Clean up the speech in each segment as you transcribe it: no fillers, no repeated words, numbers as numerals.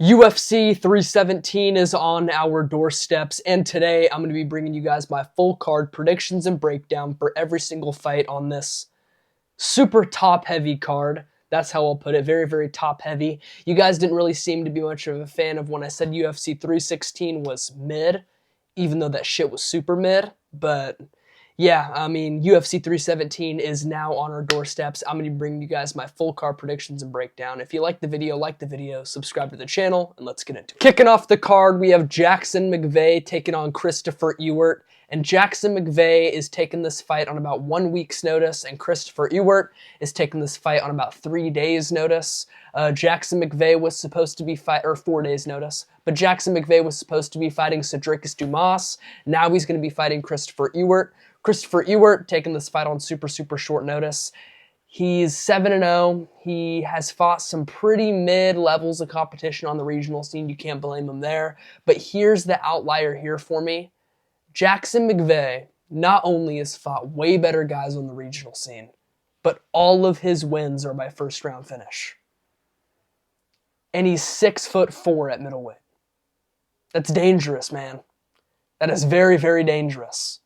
UFC 317 is on our doorsteps, and today I'm going to be bringing you guys my full card predictions and breakdown for every single fight on this super top-heavy card. That's how I'll put it. Very, very top-heavy. You guys didn't really seem to be much of a fan of when I said UFC 316 was mid, even though that shit was super mid, but yeah, I mean, UFC 317 is now on our doorsteps. I'm going to be bringing you guys my full card predictions and breakdown. If you like the video, subscribe to the channel, and let's get into it. Kicking off the card, we have Jackson Mcvey taking on Christopher Ewert. And Jackson Mcvey is taking this fight on about 1 week's notice, and Christopher Ewert is taking this fight on about 3 days' notice. Jackson Mcvey was supposed to be 4 days' notice, but Jackson Mcvey was supposed to be fighting Cedricus Dumas. Now he's going to be fighting Christopher Ewert. Christopher Ewert taking this fight on super short notice. He's 7-0. He has fought some pretty mid levels of competition on the regional scene. You can't blame him there. But here's the outlier here for me. Jackson Mcvey not only has fought way better guys on the regional scene, but all of his wins are by first round finish. And he's 6'4" at middleweight. That's dangerous, man. That is very, very dangerous.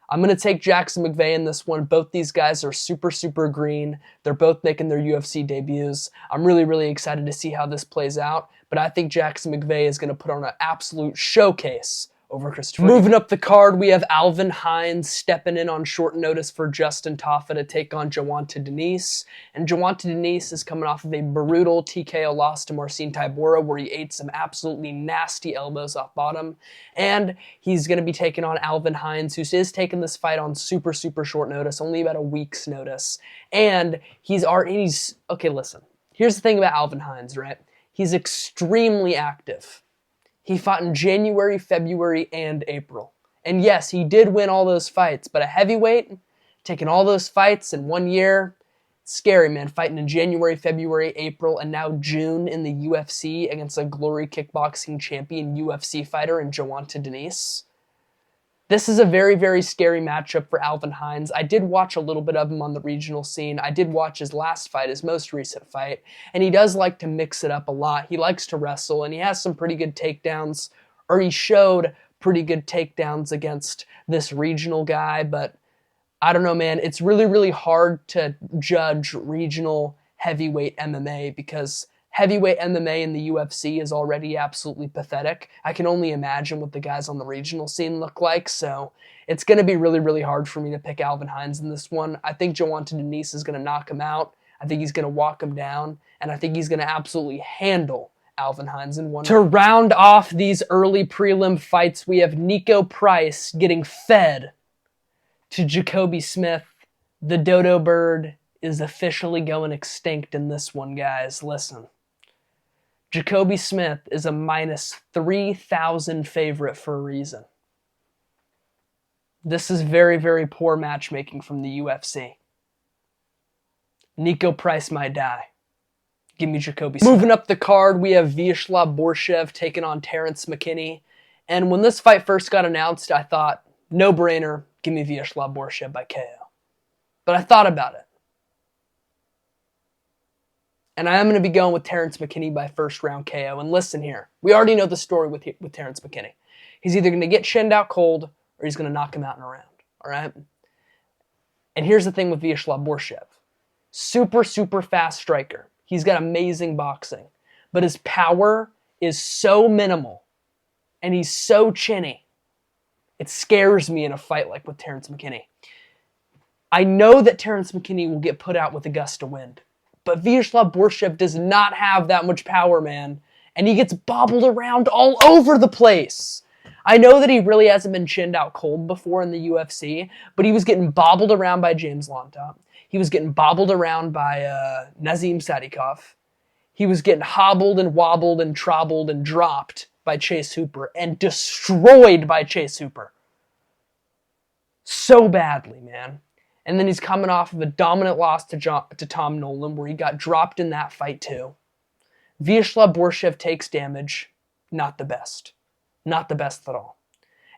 I'm going to take Jackson Mcvey in this one. Both these guys are super green. They're both making their UFC debuts. I'm really excited to see how this plays out, but I think Jackson Mcvey is going to put on an absolute showcase over Christopher. Moving up the card, we have Alvin Hines stepping in on short notice for Justin Tafa to take on Joant Denise. And Joant Denise is coming off of a brutal TKO loss to Marcin Tybura, where he ate some absolutely nasty elbows off bottom. And he's going to be taking on Alvin Hines, who is taking this fight on super short notice, only about a week's notice. And okay, listen. Here's the thing about Alvin Hines, right? He's extremely active. He fought in January, February, and April. And yes, he did win all those fights, but a heavyweight, taking all those fights in 1 year, scary, man. Fighting in January, February, April, and now June in the UFC against a Glory Kickboxing champion UFC fighter in Joant Denise. This is a very scary matchup for Alvin Hines. I did watch a little bit of him on the regional scene. I did watch his last fight, his most recent fight, and he does like to mix it up a lot. He likes to wrestle, and he has some pretty good takedowns, or he showed pretty good takedowns against this regional guy, but I don't know, man. It's really hard to judge regional heavyweight MMA because heavyweight MMA in the UFC is already absolutely pathetic. I can only imagine what the guys on the regional scene look like, so it's going to be really hard for me to pick Alvin Hines in this one. I think Joant Denise is going to knock him out. I think he's going to walk him down, and I think he's going to absolutely handle Alvin Hines in one. To round off these early prelim fights, we have Nico Price getting fed to Jacoby Smith. The dodo bird is officially going extinct in this one, guys. Listen. Jacoby Smith is a minus 3,000 favorite for a reason. This is very poor matchmaking from the UFC. Nico Price might die. Give me Jacoby Smith. Moving up the card, we have Vishla Borchev taking on Terrence McKini. And when this fight first got announced, I thought, no brainer, give me Vishla Borchev by KO. But I thought about it. And I am going to be going with Terrence McKini by first round KO. And listen here, we already know the story with Terrence McKini. He's either going to get chinned out cold or he's going to knock him out in a round. All right? And here's the thing with Vishla Borchev. Super fast striker. He's got amazing boxing. But his power is so minimal. And he's so chinny. It scares me in a fight like with Terrence McKini. I know that Terrence McKini will get put out with a gust of wind. But Vishla Borchev does not have that much power, man. And he gets bobbled around all over the place. I know that he really hasn't been chinned out cold before in the UFC, but he was getting bobbled around by James Longtop. He was getting bobbled around by Nazim Sadikov. He was getting hobbled and wobbled and trobbled and dropped by Chase Hooper and destroyed by Chase Hooper. So badly, man. And then he's coming off of a dominant loss to Tom Nolan, where he got dropped in that fight too. Vishla Borchev takes damage. Not the best. Not the best at all.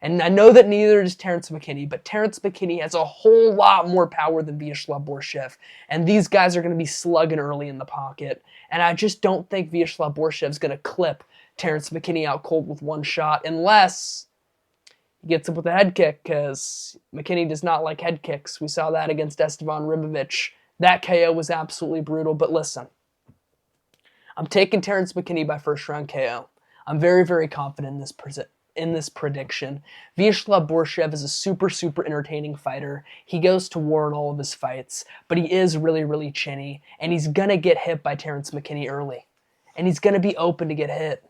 And I know that neither does Terrence McKini, but Terrence McKini has a whole lot more power than Vishla Borchev. And these guys are going to be slugging early in the pocket. And I just don't think Vishla Borchev is going to clip Terrence McKini out cold with one shot, unless he gets up with a head kick, because McKini does not like head kicks. We saw that against Esteban Ribovic. That KO was absolutely brutal, but listen. I'm taking Terrence McKini by first round KO. I'm very, very confident in this prediction. Vishla Borchev is a super, super entertaining fighter. He goes to war in all of his fights, but he is really, really chinny, and he's going to get hit by Terrence McKini early. And he's going to be open to get hit.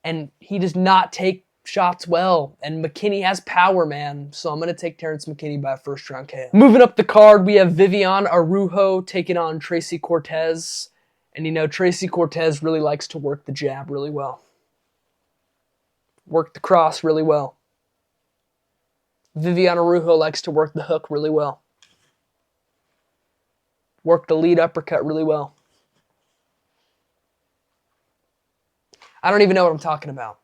And he does not take shots well, and McKini has power, man. So I'm going to take Terrence McKini by a first round KO. Moving up the card, we have Viviana Rujo taking on Tracy Cortez. And you know, Tracy Cortez really likes to work the jab really well. Work the cross really well. Viviana Rujo likes to work the hook really well. Work the lead uppercut really well. I don't even know what I'm talking about.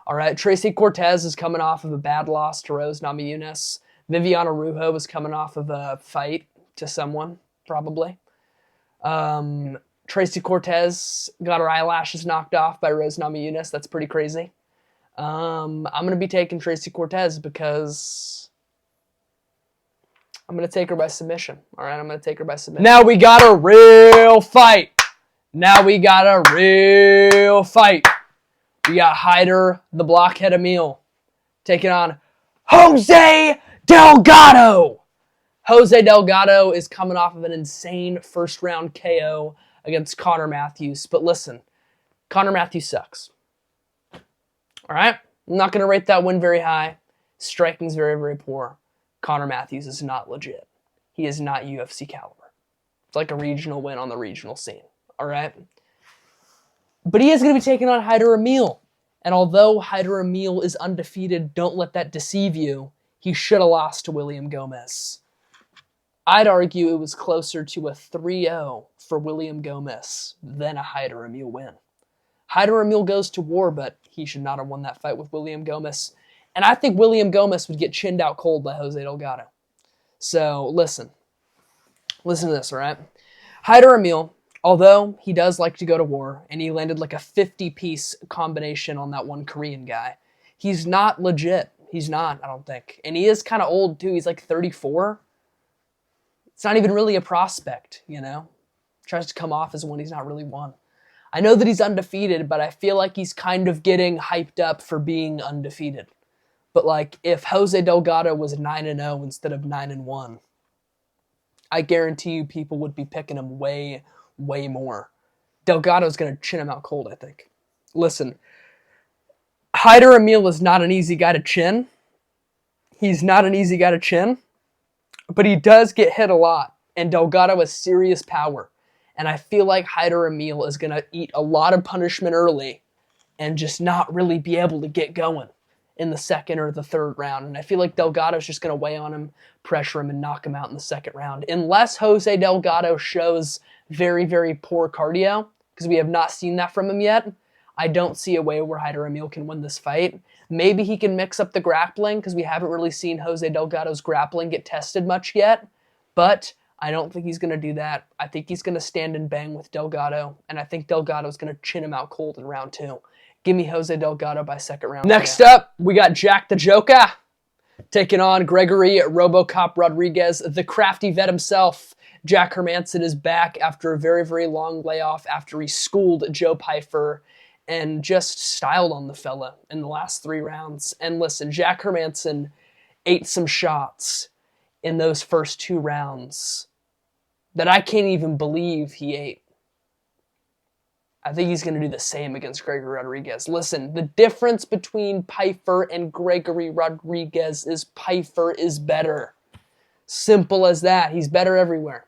All right, Tracy Cortez is coming off of a bad loss to Rose Namajunas. Viviana Rujo was coming off of a fight to someone, probably. Tracy Cortez got her eyelashes knocked off by Rose Namajunas. That's pretty crazy. I'm going to be taking Tracy Cortez because I'm going to take her by submission. All right, I'm going to take her by submission. Now we got a real fight. We got Haidider, the blockhead Emil, taking on Jose Delgado. Jose Delgado is coming off of an insane first-round KO against Connor Matthews. But listen, Connor Matthews sucks. All right? I'm not going to rate that win very high. Striking's very, very poor. Connor Matthews is not legit. He is not UFC caliber. It's like a regional win on the regional scene. All right? But he is going to be taking on Haidider Emil. And although Haidider Emil is undefeated, don't let that deceive you. He should have lost to William Gomez. I'd argue it was closer to a 3-0 for William Gomez than a Haidider Emil win. Haidider Emil goes to war, but he should not have won that fight with William Gomez. And I think William Gomez would get chinned out cold by Jose Delgado. So, listen. Listen to this, all right? Haidider Emil, although he does like to go to war, and he landed like a 50-piece combination on that one Korean guy, he's not legit. He's not, I don't think. And he is kind of old, too. He's like 34. It's not even really a prospect, you know? Tries to come off as one he's not really won. I know that he's undefeated, but I feel like he's kind of getting hyped up for being undefeated. But like, if Jose Delgado was 9-0 instead of 9-1, I guarantee you people would be picking him way, way more. Delgado's going to chin him out cold, I think. Listen, Haidider Emil is not an easy guy to chin. He's not an easy guy to chin. But he does get hit a lot, and Delgado has serious power. And I feel like Haidider Emil is going to eat a lot of punishment early and just not really be able to get going in the second or the third round. And I feel like Delgado's just going to weigh on him, pressure him, and knock him out in the second round. Unless Jose Delgado shows very, very poor cardio, because we have not seen that from him yet, I don't see a way where Haidider Emil can win this fight. Maybe he can mix up the grappling, because we haven't really seen Jose Delgado's grappling get tested much yet. But I don't think he's going to do that. I think he's going to stand and bang with Delgado, and I think Delgado's going to chin him out cold in round 2. Give me Jose Delgado by second round. Next up, we got Jack the Joker taking on Gregory Robocop Rodriguez, the crafty vet himself. Jack Hermanson is back after a very, very long layoff after he schooled Joe Pyfer and just styled on the fella in the last 3 rounds. And listen, Jack Hermanson ate some shots in those first 2 rounds that I can't even believe he ate. I think he's going to do the same against Gregory Rodriguez. Listen, the difference between Pyfer and Gregory Rodriguez is Pyfer is better. Simple as that. He's better everywhere.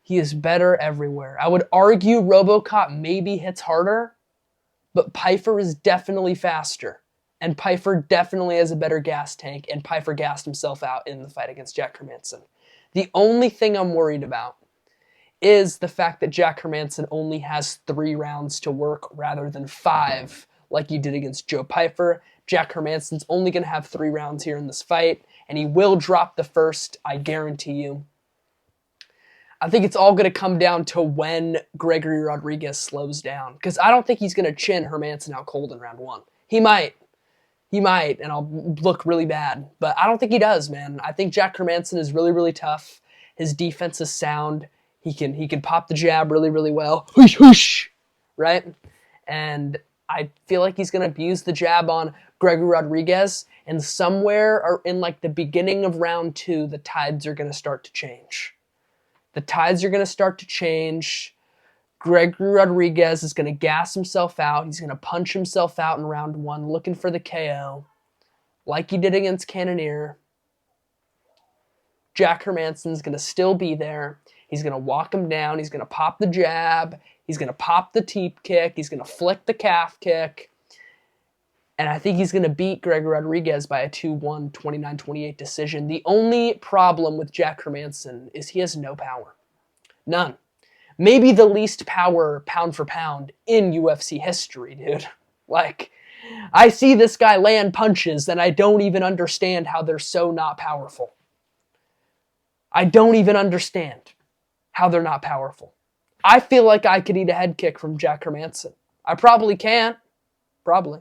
He is better everywhere. I would argue RoboCop maybe hits harder, but Pyfer is definitely faster. And Pyfer definitely has a better gas tank, and Pyfer gassed himself out in the fight against Jack Hermanson. The only thing I'm worried about is the fact that Jack Hermanson only has 3 rounds to work rather than 5 like he did against Joe Pyfer. Jack Hermanson's only going to have 3 rounds here in this fight, and he will drop the first, I guarantee you. I think it's all going to come down to when Gregory Rodriguez slows down. Because I don't think he's going to chin Hermanson out cold in round 1. He might. He might, and I'll look really bad. But I don't think he does, man. I think Jack Hermanson is really, really tough. His defense is sound. He can pop the jab really, really well. Whoosh, whoosh, right? And I feel like he's going to abuse the jab on Gregory Rodriguez. And somewhere in like the beginning of round 2, the tides are going to start to change. The tides are going to start to change. Gregory Rodriguez is going to gas himself out. He's going to punch himself out in round 1, looking for the KO, like he did against Cannonier. Jack Hermanson's going to still be there. He's going to walk him down. He's going to pop the jab. He's going to pop the teep kick. He's going to flick the calf kick. And I think he's going to beat Gregory Rodriguez by a 2-1, 29-28 decision. The only problem with Jack Hermanson is he has no power. None. Maybe the least power pound for pound in UFC history, dude. Like, I see this guy land punches and I don't even understand how they're so not powerful. I don't even understand how they're not powerful. I feel like I could eat a head kick from Jack Hermanson. I probably can't. Probably.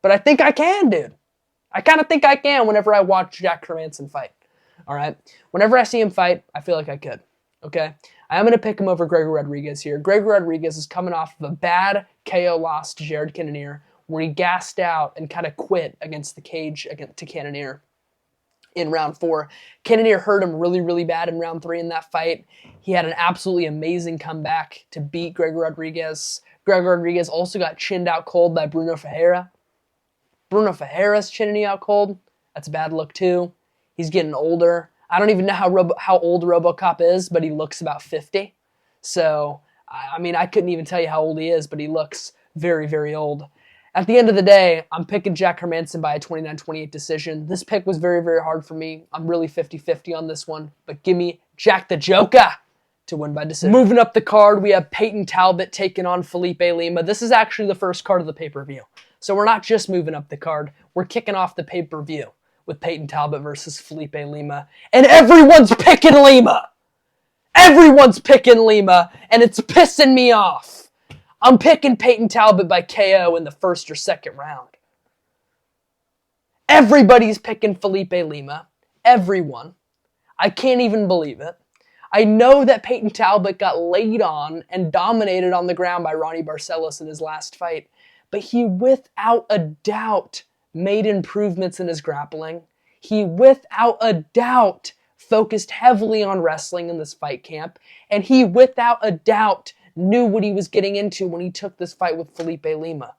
But I think I can, dude. I kind of think I can whenever I watch Jack Hermanson fight. All right? Whenever I see him fight, I feel like I could. Okay? I am going to pick him over Gregory Rodriguez here. Gregory Rodriguez is coming off of a bad KO loss to Jared Cannonier, where he gassed out and kind of quit against the cage to Cannonier in round 4. Cannonier hurt him really, really bad in round 3 in that fight. He had an absolutely amazing comeback to beat Gregory Rodriguez. Gregory Rodriguez also got chinned out cold by Bruno Ferreira. Bruno Ferreira's chinning out cold. That's a bad look too. He's getting older. I don't even know how old RoboCop is, but he looks about 50. So, I mean, I couldn't even tell you how old he is, but he looks very, very old. At the end of the day, I'm picking Jack Hermanson by a 29-28 decision. This pick was very, very hard for me. I'm really 50-50 on this one, but give me Jack the Joker to win by decision. Moving up the card, we have Payton Talbot taking on Felipe Lima. This is actually the first card of the pay-per-view. So we're not just moving up the card, we're kicking off the pay-per-view with Payton Talbot versus Felipe Lima. And everyone's picking Lima! Everyone's picking Lima, and it's pissing me off. I'm picking Payton Talbot by KO in the first or second round. Everybody's picking Felipe Lima. Everyone. I can't even believe it. I know that Payton Talbot got laid on and dominated on the ground by Ronnie Barcelos in his last fight, but he without a doubt made improvements in his grappling. He without a doubt focused heavily on wrestling in this fight camp, and he without a doubt knew what he was getting into when he took this fight with Felipe Lima.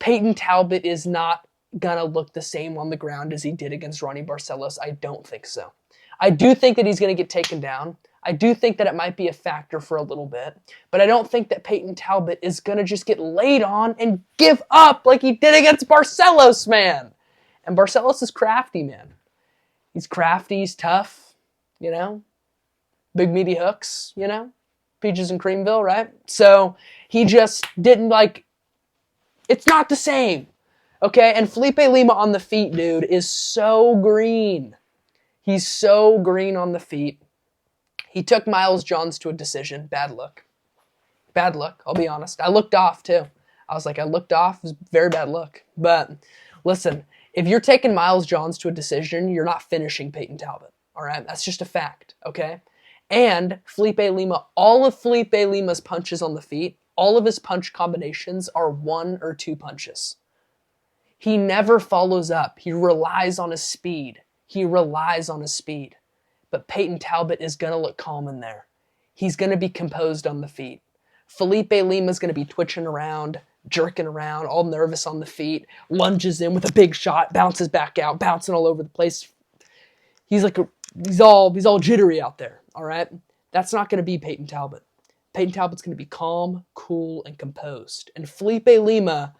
Payton Talbot is not gonna look the same on the ground as he did against Ronnie Barcelos. I don't think so. I do think that he's gonna get taken down. I do think that it might be a factor for a little bit, but I don't think that Payton Talbot is going to just get laid on and give up like he did against Barcelos, man. And Barcelos is crafty, man. He's crafty, he's tough, you know? Big meaty hooks, you know? Peaches and Creamville, right? So he just didn't it's not the same, okay? And Felipe Lima on the feet, dude, is so green. He's so green on the feet. He took Miles Johns to a decision. Bad look. Bad look, I'll be honest. I looked off, too. I looked off. It was a very bad look. But, listen, if you're taking Miles Johns to a decision, you're not finishing Payton Talbot, all right? That's just a fact, okay? And Felipe Lima, all of Felipe Lima's punches on the feet, all of his punch combinations are 1 or 2 punches. He never follows up. He relies on his speed. But Payton Talbot is going to look calm in there. He's going to be composed on the feet. Felipe Lima's going to be twitching around, jerking around, all nervous on the feet, lunges in with a big shot, bounces back out, bouncing all over the place. He's all jittery out there, all right? That's not going to be Payton Talbot. Payton Talbot's going to be calm, cool, and composed. And Felipe Lima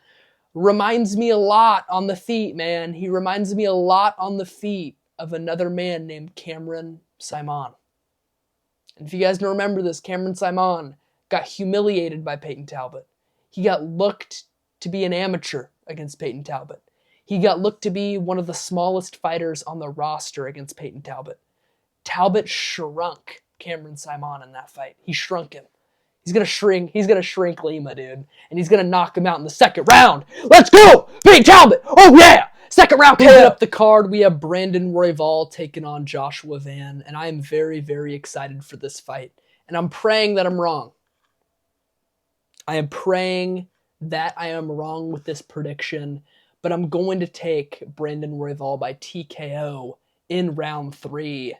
reminds me a lot on the feet, man. He reminds me a lot on the feet of another man named Cameron Simon. And if you guys don't remember this, Cameron Simon got humiliated by Payton Talbot. He got looked to be an amateur against Payton Talbot. He got looked to be one of the smallest fighters on the roster against Payton Talbot. Talbot shrunk Cameron Simon in that fight. He shrunk him. He's gonna shrink Lima, dude. And he's gonna knock him out in the second round. Let's go! Payton Talbot! Oh yeah! Second round KO! Up the card, we have Brandon Royval taking on Joshua Van. And I am very, very excited for this fight. And I'm praying that I'm wrong. I am praying that I am wrong with this prediction. But I'm going to take Brandon Royval by TKO in round 3.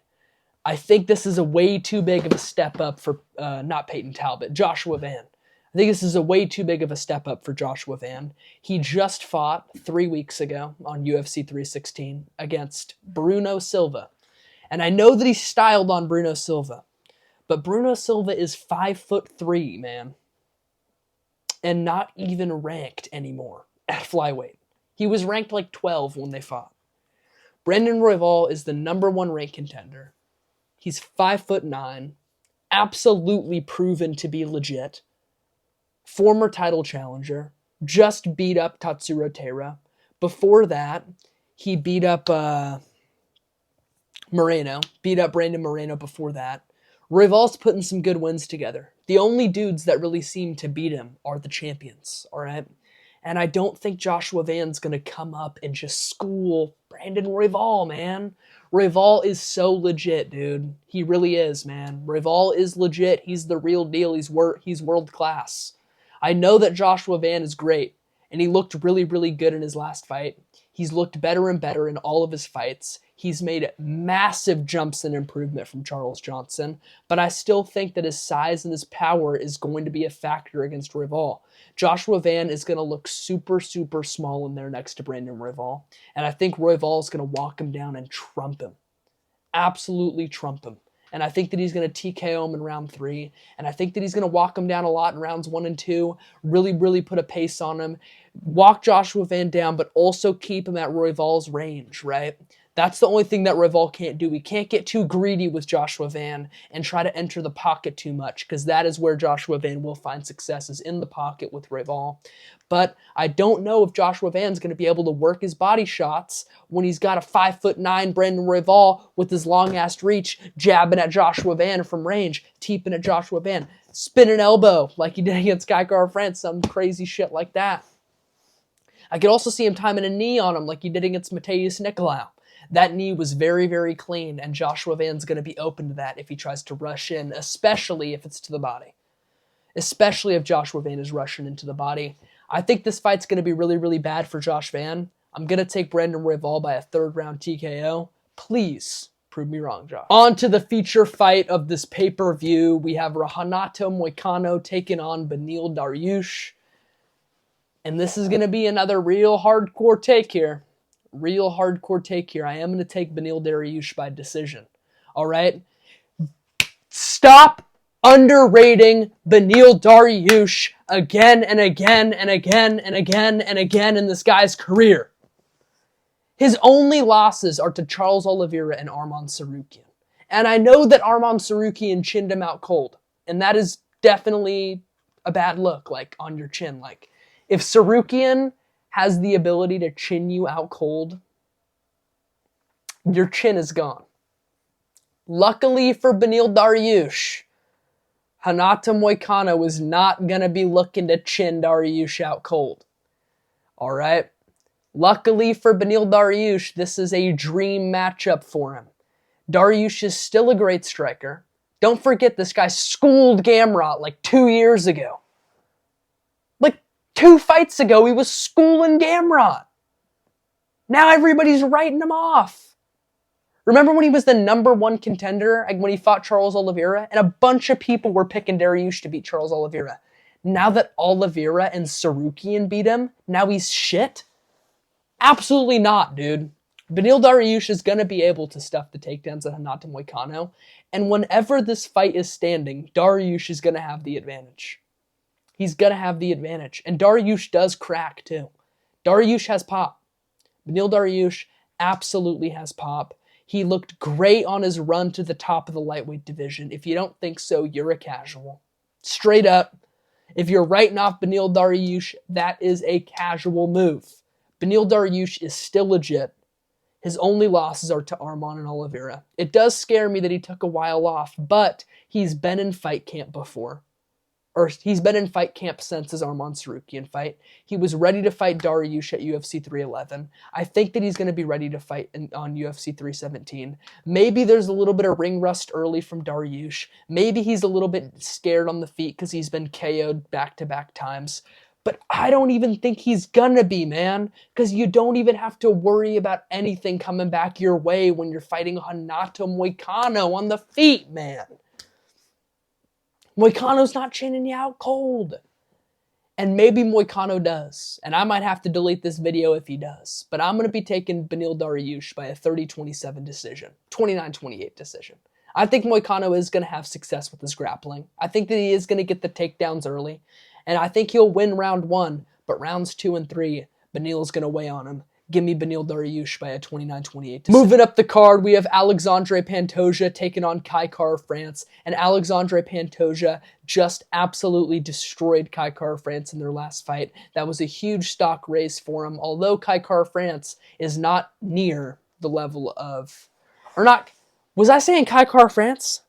I think this is a way too big of a step up for, not Payton Talbot, Joshua Van. I think this is a way too big of a step up for Joshua Van. He just fought 3 weeks ago on UFC 316 against Bruno Silva. And I know that he's styled on Bruno Silva. But Bruno Silva is 5'3", man. And not even ranked anymore at flyweight. He was ranked like 12 when they fought. Brandon Royval is the #1 ranked contender. He's 5'9", absolutely proven to be legit. Former title challenger, just beat up Tatsuro Taira. Before that, he beat up Moreno, beat up Brandon Moreno before that. Royval's putting some good wins together. The only dudes that really seem to beat him are the champions, all right? And I don't think Joshua Van's going to come up and just school Brandon Royval, man. Royval is so legit, dude. He really is, man. Royval is legit. He's the real deal. He's world class. I know that Joshua Van is great, and he looked really, really good in his last fight. He's looked better and better in all of his fights. He's made massive jumps in improvement from Charles Johnson, but I still think that his size and his power is going to be a factor against Royval. Joshua Van is going to look super, super small in there next to Brandon Royval, and I think Royval is going to walk him down and trump him. Absolutely trump him. And I think that he's going to TKO him in round 3, and I think that he's going to walk him down a lot in rounds 1 and 2, really, really put a pace on him, walk Joshua Van down, but also keep him at Royval's range, right? That's the only thing that Royval can't do. He can't get too greedy with Joshua Van and try to enter the pocket too much, because that is where Joshua Van will find success, is in the pocket with Royval. But I don't know if Joshua Van's going to be able to work his body shots when he's got a 5'9" Brandon Royval with his long-ass reach, jabbing at Joshua Van from range, teeping at Joshua Van, spinning elbow like he did against Guy France, some crazy shit like that. I could also see him timing a knee on him like he did against Mateus Nicolau. That knee was very, very clean, and Joshua Van's going to be open to that if he tries to rush in, especially if it's to the body. Especially if Joshua Van is rushing into the body. I think this fight's going to be really, really bad for Josh Van. I'm going to take Brandon Royval by a 3rd round TKO. Please prove me wrong, Josh. On to the feature fight of this pay-per-view. We have Renato Moicano taking on Beneil Dariush. And this is going to be another real hardcore take here. Real hardcore take here. I am going to take Beneil Dariush by decision. All right? Stop underrating Beneil Dariush again and again and again and again and again in this guy's career. His only losses are to Charles Olivera and Arman Tsarukyan. And I know that Arman Tsarukyan chinned him out cold. And that is definitely a bad look, like, on your chin. Like, if Tsarukyan has the ability to chin you out cold, your chin is gone. Luckily for Beneil Dariush, Renato Moicano is not going to be looking to chin Dariush out cold. All right? Luckily for Beneil Dariush, this is a dream matchup for him. Dariush is still a great striker. Don't forget, this guy schooled Gamrot like 2 years ago. Like 2 fights ago, he was schooling Gamrot. Now everybody's writing him off. Remember when he was the #1 contender, like when he fought Charles Olivera? And a bunch of people were picking Dariush to beat Charles Olivera. Now that Olivera and Tsarukyan beat him, now he's shit? Absolutely not, dude. Beneil Dariush is going to be able to stuff the takedowns at Renato Moicano. And whenever this fight is standing, Dariush is going to have the advantage. He's going to have the advantage. And Dariush does crack, too. Dariush has pop. Beneil Dariush absolutely has pop. He looked great on his run to the top of the lightweight division. If you don't think so, you're a casual. Straight up. If you're writing off Beneil Dariush, that is a casual move. Beneil Dariush is still legit. His only losses are to Arman and Olivera. It does scare me that he took a while off, but he's been in fight camp before. Or he's been in fight camp since his Arman Sarukian fight. He was ready to fight Dariush at UFC 311. I think that he's going to be ready to fight on UFC 317. Maybe there's a little bit of ring rust early from Dariush. Maybe he's a little bit scared on the feet because he's been KO'd back-to-back times. But I don't even think he's gonna be, man. Because you don't even have to worry about anything coming back your way when you're fighting Renato Moicano on the feet, man. Moicano's not chinning you out cold. And maybe Moicano does. And I might have to delete this video if he does. But I'm going to be taking Beneil Dariush by a 30-27 decision. 29-28 decision. I think Moicano is going to have success with his grappling. I think that he is going to get the takedowns early. And I think he'll win round 1. But rounds 2 and 3, Beneil's going to weigh on him. Give me Beneil Dariush by a 29-28 decision. Moving up the card, we have Alexandre Pantoja taking on Kai Kara-France. And Alexandre Pantoja just absolutely destroyed Kai Kara-France in their last fight. That was a huge stock raise for him. Although Kai Kara-France is not near the level of... Or not... Was I saying Kai Kara-France?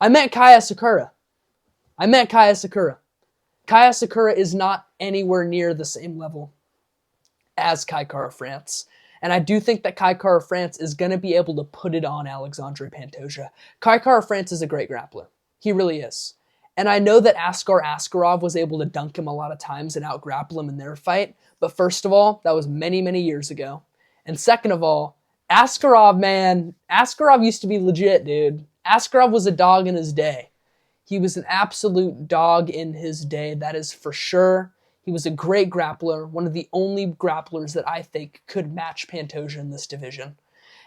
I meant Kaya Sakura. Kaya Sakura is not anywhere near the same level as Kai Kara-France. And I do think that Kai Kara-France is going to be able to put it on Alexandre Pantoja. Kai Kara-France is a great grappler. He really is. And I know that Askar Askarov was able to dunk him a lot of times and out-grapple him in their fight. But first of all, that was many, many years ago. And second of all, Askarov, man, Askarov used to be legit, dude. Askarov was a dog in his day. He was an absolute dog in his day, that is for sure. He was a great grappler, one of the only grapplers that I think could match Pantoja in this division.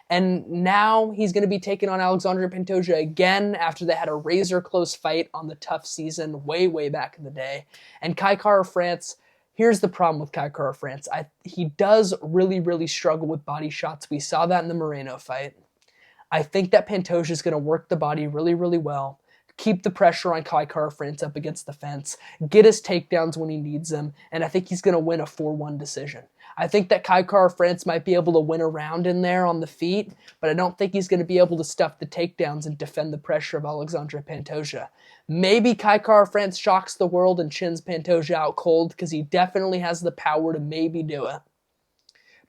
And now he's going to be taking on Alexandre Pantoja again after they had a razor-close fight on the Tough season way, way back in the day. And Kai Kara-France, here's the problem with Kai Kara-France. He does really, really struggle with body shots. We saw that in the Moreno fight. I think that Pantoja is going to work the body really, really well. Keep the pressure on Kai Kara-France up against the fence, get his takedowns when he needs them, and I think he's going to win a 4-1 decision. I think that Kai Kara-France might be able to win a round in there on the feet, but I don't think he's going to be able to stuff the takedowns and defend the pressure of Alexandre Pantoja. Maybe Kai Kara-France shocks the world and chins Pantoja out cold because he definitely has the power to maybe do it.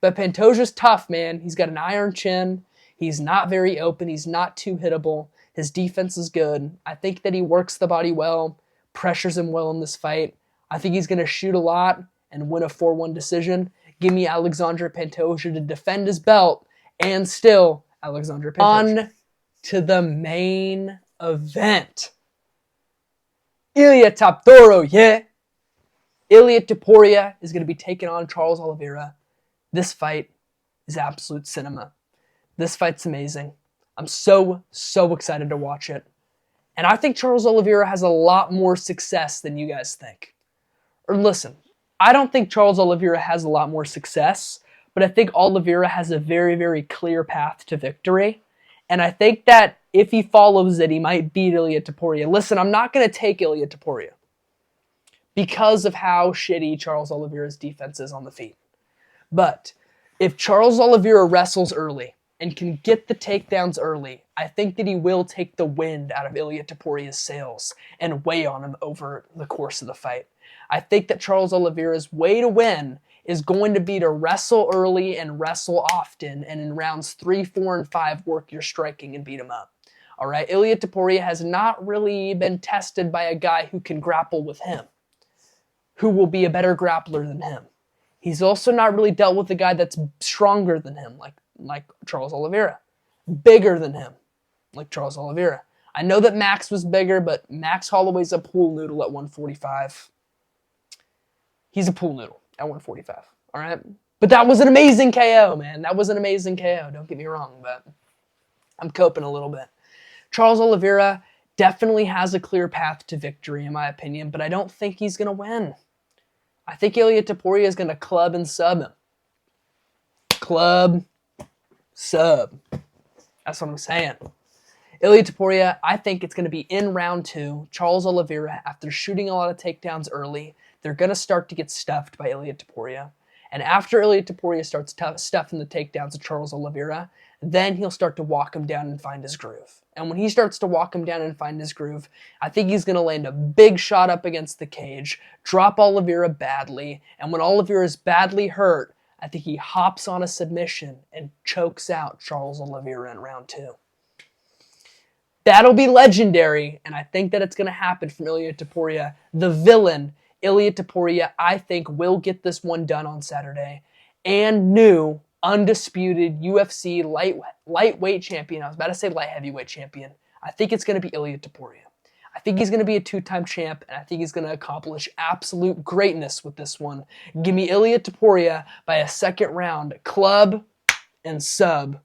But Pantoja's tough, man. He's got an iron chin. He's not very open. He's not too hittable. His defense is good. I think that he works the body well, pressures him well in this fight. I think he's going to shoot a lot and win a 4-1 decision. Give me Alexandre Pantoja to defend his belt, and still Alexandre Pantoja. On to the main event. Ilia Topuria, yeah. Ilia Topuria is going to be taking on Charles Olivera. This fight is absolute cinema. This fight's amazing. I'm so excited to watch it. And I think Charles Olivera has a lot more success than you guys think. Or listen, I don't think Charles Olivera has a lot more success, but I think Olivera has a very, very clear path to victory. And I think that if he follows it, he might beat Ilia Topuria. Listen, I'm not going to take Ilia Topuria because of how shitty Charles Olivera's defense is on the feet. But if Charles Olivera wrestles early, and can get the takedowns early, I think that he will take the wind out of Ilia Topuria's sails and weigh on him over the course of the fight. I think that Charles Olivera's way to win is going to be to wrestle early and wrestle often, and in rounds 3, 4, and 5, work your striking and beat him up. All right, Ilia Topuria has not really been tested by a guy who can grapple with him, who will be a better grappler than him. He's also not really dealt with a guy that's stronger than him, like Charles Olivera. Bigger than him, like Charles Olivera. I know that Max was bigger, but Max Holloway's a pool noodle at 145. He's a pool noodle at 145, all right? But that was an amazing KO, man. That was an amazing KO, don't get me wrong, but I'm coping a little bit. Charles Olivera definitely has a clear path to victory, in my opinion, but I don't think he's going to win. I think Ilia Topuria is going to club and sub him. Club, sub. That's what I'm saying. Ilia Topuria, I think it's going to be in round 2. Charles Olivera, after shooting a lot of takedowns early, they're going to start to get stuffed by Ilia Topuria. And after Ilia Topuria starts stuffing the takedowns of Charles Olivera, then he'll start to walk him down and find his groove. And when he starts to walk him down and find his groove, I think he's going to land a big shot up against the cage, drop Olivera badly, and when Olivera is badly hurt, I think he hops on a submission and chokes out Charles Olivera in round 2. That'll be legendary, and I think that it's going to happen from Ilia Topuria. The villain, Ilia Topuria, I think will get this one done on Saturday. And new, undisputed UFC lightweight champion. I was about to say light heavyweight champion. I think it's going to be Ilia Topuria. I think he's going to be a 2-time champ, and I think he's going to accomplish absolute greatness with this one. Give me Ilia Topuria by a second round. Club and sub.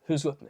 Who's with me?